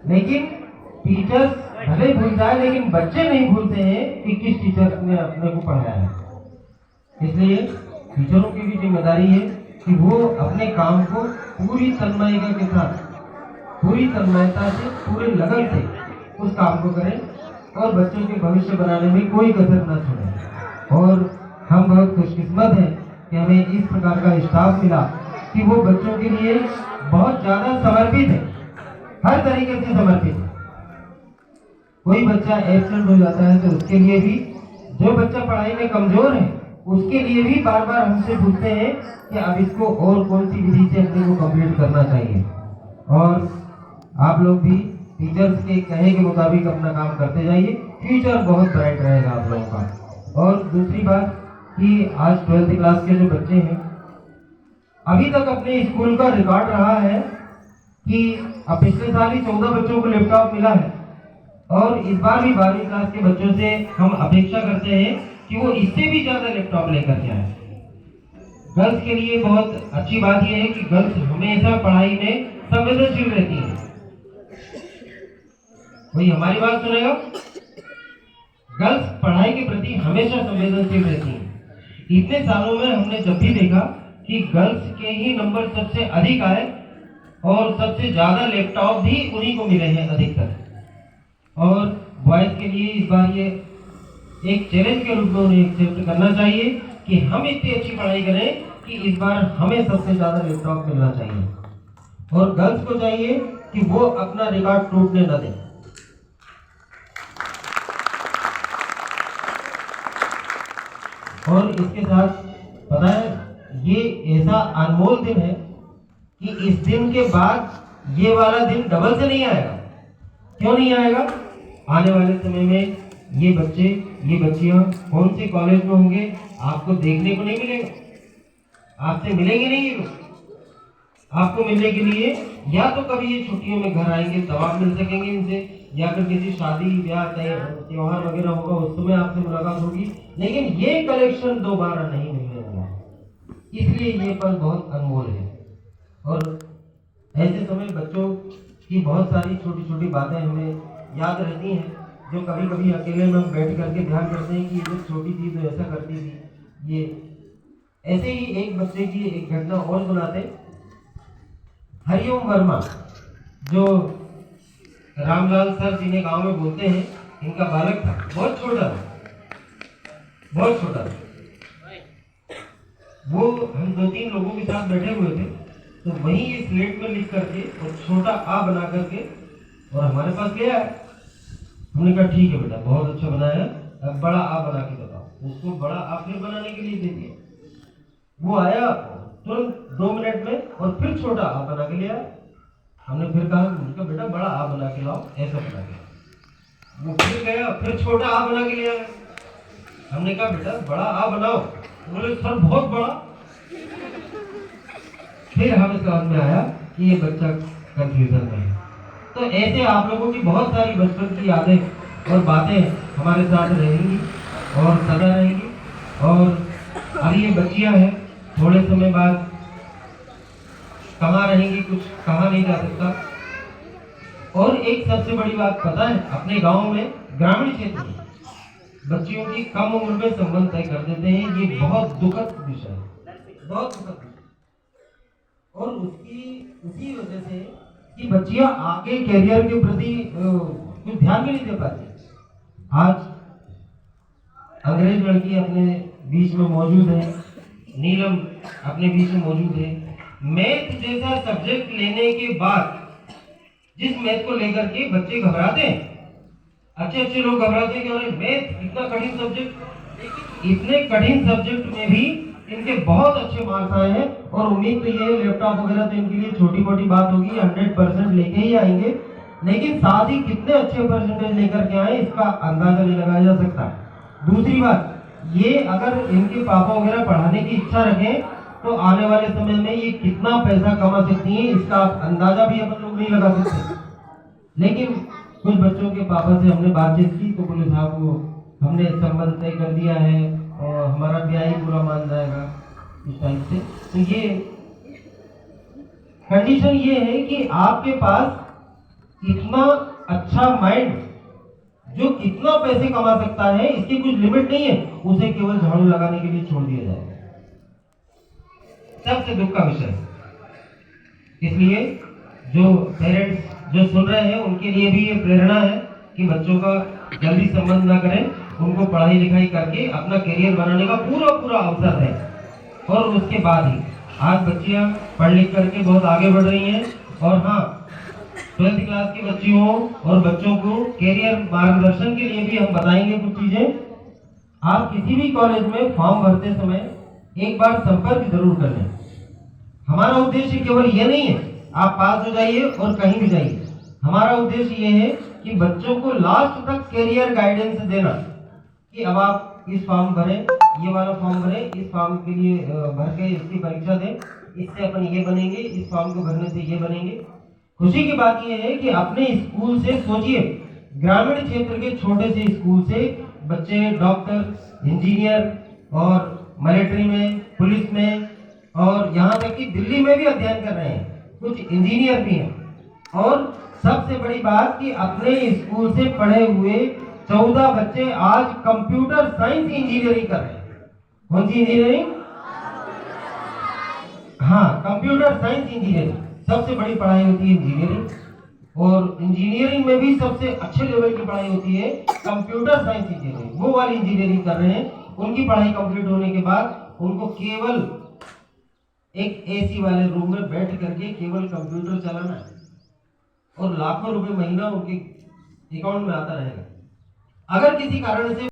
लेकिन टीचर्स भले भूल जाए, लेकिन बच्चे नहीं भूलते हैं कि किस टीचर ने अपने को पढ़ाया है। इसलिए टीचरों की भी जिम्मेदारी है कि वो अपने काम को पूरी तन्मयता के साथ, पूरी तन्मयता से, पूरे लगन से उस काम को करें और बच्चों के भविष्य बनाने में कोई कसर न छोड़ें। और हम बहुत खुशकिस्मत हैं कि हमें इस प्रकार का स्टाफ मिला कि वो बच्चों के लिए बहुत ज़्यादा समर्पित है, हर तरीके से समर्पित है। कोई बच्चा एब्सेंट हो जाता है तो उसके लिए भी, जो बच्चा पढ़ाई में कमजोर है उसके लिए भी बार बार हमसे पूछते हैं कि अब इसको और कौन सी विधि से अपने को कंप्लीट करना चाहिए। और आप लोग भी टीचर्स के कहे के मुताबिक अपना काम करते जाइए, फ्यूचर बहुत ब्राइट रहेगा आप लोगों का। और दूसरी बात कि आज 12th क्लास के जो बच्चे हैं, अभी तक अपने स्कूल का रिकॉर्ड रहा है कि अब पिछले साल ही 14 बच्चों को लैपटॉप मिला है और इस बार भी 12वीं क्लास के बच्चों से हम अपेक्षा करते हैं कि वो इससे भी ज्यादा लैपटॉप लेकर के आए। गर्ल्स के लिए बहुत अच्छी बात यह है कि गर्ल्स हमेशा पढ़ाई में संवेदनशील रहती है। कोई हमारी बात सुनेगा? गर्ल्स पढ़ाई के प्रति हमेशा संवेदनशील रहती है। इतने सालों में हमने जब भी देखा कि गर्ल्स के ही नंबर सबसे अधिक आए और सबसे ज्यादा लैपटॉप भी उन्हीं को मिले हैं अधिकतर। और बॉयज के लिए इस बार ये एक चैलेंज के रूप में उन्हें एक्सेप्ट करना चाहिए कि हम इतनी अच्छी पढ़ाई करें कि इस बार हमें सबसे ज्यादा लैपटॉप मिलना चाहिए। और गर्ल्स को चाहिए कि वो अपना रिकॉर्ड टूटने न दें। और इसके साथ पता है, ये ऐसा अनमोल दिन है कि इस दिन के बाद ये वाला दिन डबल से नहीं आएगा। क्यों नहीं आएगा? आने वाले समय में ये बच्चे, ये बच्चियां कौन से कॉलेज में होंगे आपको देखने को नहीं मिलेगा, आपसे मिलेंगे नहीं ये लोग। आपको मिलने के लिए या तो कभी ये छुट्टियों में घर आएंगे तब आप मिल सकेंगे इनसे, या फिर किसी शादी ब्याह त्योहार वगैरह होगा उस समय आपसे मुलाकात होगी, लेकिन ये कलेक्शन दोबारा नहीं मिलने वाला। इसलिए ये पल बहुत अनमोल है। और ऐसे समय बच्चों की बहुत सारी छोटी छोटी बातें हमें याद रहती हैं, जो कभी कभी अकेले में हम बैठ करके ध्यान करते हैं कि ये जो छोटी थी तो ऐसा करती थी। ये ऐसे ही एक बच्चे की एक घटना और सुनाते। हरिओम वर्मा, जो रामलाल सर जिन्हें गांव में बोलते हैं, इनका बालक था, बहुत छोटा था, बहुत छोटा था। वो हम 2-3 लोगों के साथ बैठे हुए थे, तो वहीं ये स्लेट में लिख करके और छोटा आ बना करके और हमारे पास ले आया। हमने कहा ठीक है बेटा, बहुत अच्छा बनाया, अब बड़ा आ बना के बताओ। उसको बड़ा आ फिर बनाने के लिए दे दिया। वो आया तुरंत 2 मिनट में और फिर छोटा आ बना के ले आया। हमने फिर कहा बेटा बड़ा आ बना के लाओ, ऐसा बना के। वो फिर गया, फिर छोटा आ बना के ले आया। हमने कहा बेटा बड़ा आ बनाओ, बोले सर बहुत बड़ा। फिर हमें समझ में आया कि ये बच्चा कंफ्यूजन में है। तो ऐसे आप लोगों की बहुत सारी बचपन की यादें और बातें हमारे साथ रहेंगी और सदा रहेंगी। और अभी ये बच्चियां हैं, थोड़े समय बाद कहाँ रहेंगी कुछ कहा नहीं जा सकता। और एक सबसे बड़ी बात पता है, अपने गांव में ग्रामीण क्षेत्र में बच्चियों की कम उम्र में संबंध तय कर देते हैं। ये बहुत दुखद विषय है, बहुत दुखद विषय। और उसी वजह से कि बच्चियां आगे कैरियर के प्रति कुछ ध्यान भी नहीं दे पाती। आज अंग्रेज लड़की अपने बीच में मौजूद है, नीलम अपने बीच में मौजूद है। मैथ जैसा सब्जेक्ट लेने के बाद जिस मैथ को लेकर के बच्चे घबराते हैं, अच्छे लोग घबराते हैं कि अरे मैथ इतना कठिन सब्जेक्ट। इतने कठिन सब्जेक्ट में भी इनके बहुत अच्छे मार्क्स आए हैं। और उम्मीद तो ये लैपटॉप वगैरह तो इनके लिए छोटी मोटी बात होगी, 100% लेके ही आएंगे, लेकिन साथ ही कितने अच्छे परसेंटेज लेकर के आए इसका अंदाजा नहीं लगाया जा सकता। दूसरी बात, ये अगर इनके पापा वगैरह पढ़ाने की इच्छा रखें तो आने वाले समय में ये कितना पैसा कमा सकती हैं इसका अंदाजा भी अपन लोग नहीं लगा सकते। लेकिन कुछ बच्चों के पापा से हमने बातचीत की तो बोले साहब वो हमने संबंध तय कर दिया है और हमारा ब्याह ही पूरा मान जाएगा इस टाइप से। तो ये कंडीशन ये है कि आपके पास इतना अच्छा माइंड जो कितना पैसे कमा सकता है, इसकी कुछ लिमिट नहीं है, उसे केवल झाड़ू लगाने के लिए छोड़ दिया जाए। सबसे दुख का विषय। इसलिए जो पेरेंट्स जो सुन रहे हैं उनके लिए भी ये प्रेरणा है कि बच्चों का जल्दी संबंध ना करें, उनको पढ़ाई लिखाई करके अपना करियर बनाने का पूरा पूरा अवसर है। और उसके बाद ही आज बच्चियां पढ़ लिख करके बहुत आगे बढ़ रही हैं। और हाँ, 12th क्लास की बच्चियों और बच्चों को करियर मार्गदर्शन के लिए भी हम बताएंगे कुछ चीजें। आप किसी भी कॉलेज में फॉर्म भरते समय एक बार संपर्क जरूर कर लें। हमारा उद्देश्य केवल ये नहीं है आप पास हो जाइए और कहीं भी जाइए। हमारा उद्देश्य ये है कि बच्चों को लास्ट तक करियर गाइडेंस देना कि अब आप इस फॉर्म भरें, ये वाला फॉर्म भरें, इस फॉर्म के लिए भर के इसकी परीक्षा दें, इससे अपन ये बनेंगे, इस फॉर्म को भरने से ये बनेंगे। खुशी की बात यह है कि अपने स्कूल से सोचिए, ग्रामीण क्षेत्र के छोटे से स्कूल से बच्चे डॉक्टर, इंजीनियर और मिलिट्री में, पुलिस में और यहाँ तक कि दिल्ली में भी अध्ययन कर रहे हैं, कुछ इंजीनियर भी हैं। और सबसे बड़ी बात कि अपने स्कूल से पढ़े हुए 14 बच्चे आज कंप्यूटर साइंस इंजीनियरिंग कर रहे हैं। कौन सी इंजीनियरिंग? हाँ, कंप्यूटर साइंस इंजीनियरिंग सबसे बड़ी पढ़ाई होती है इंजीनियरिंग। और इंजीनियरिंग में भी सबसे अच्छे लेवल की पढ़ाई होती है कंप्यूटर साइंस इंजीनियरिंग। वो वाली इंजीनियरिंग कर रहे हैं। उनकी पढ़ाई कंप्लीट होने के बाद उनको केवल एक एसी वाले रूम में बैठ करके केवल कंप्यूटर चलाना है और लाखों रुपए महीना उनके अकाउंट में आता रहेगा। अगर किसी कारण से